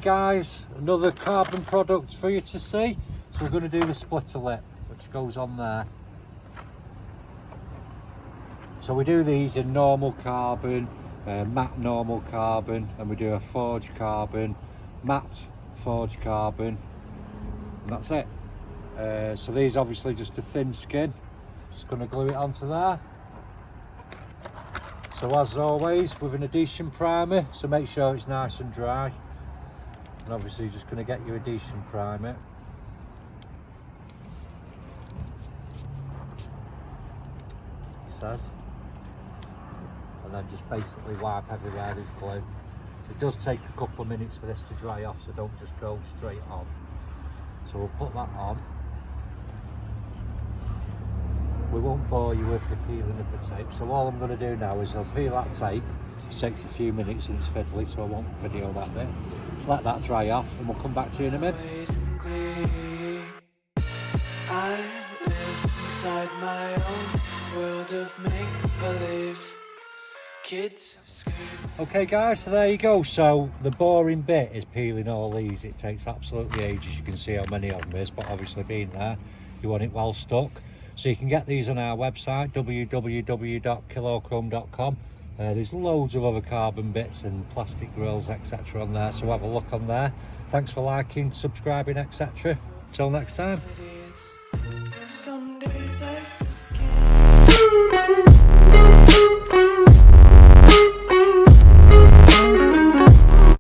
guys, another carbon product for you to see. So we're going to do the splitter lip, which goes on there. So we do these in normal carbon, matte normal carbon, and we do a forged carbon, matte forged carbon, and that's it. So these obviously just a thin skin. Just going to glue it onto there. So as always with an adhesion primer, so make sure it's nice and dry. And obviously you're just going to get your adhesion primer. It says. And then just basically wipe everywhere there's glue. It does take a couple of minutes for this to dry off, so don't just go straight on. So we'll put that on. We won't bore you with the peeling of the tape, so all I'm going to do now is I'll peel that tape. It takes a few minutes and it's fiddly, so I won't video that bit. Let that dry off and we'll come back to you in a minute. I live inside my own world of make-believe. Okay guys, so there you go. So the boring bit is peeling all these. It takes absolutely ages. You can see how many of them is, but obviously being there, you want it well stuck. So you can get these on our website, www.kilochrome.com. There's loads of other carbon bits and plastic grills, etc. on there, so have a look on there. Thanks for liking, subscribing, etc. Till next time.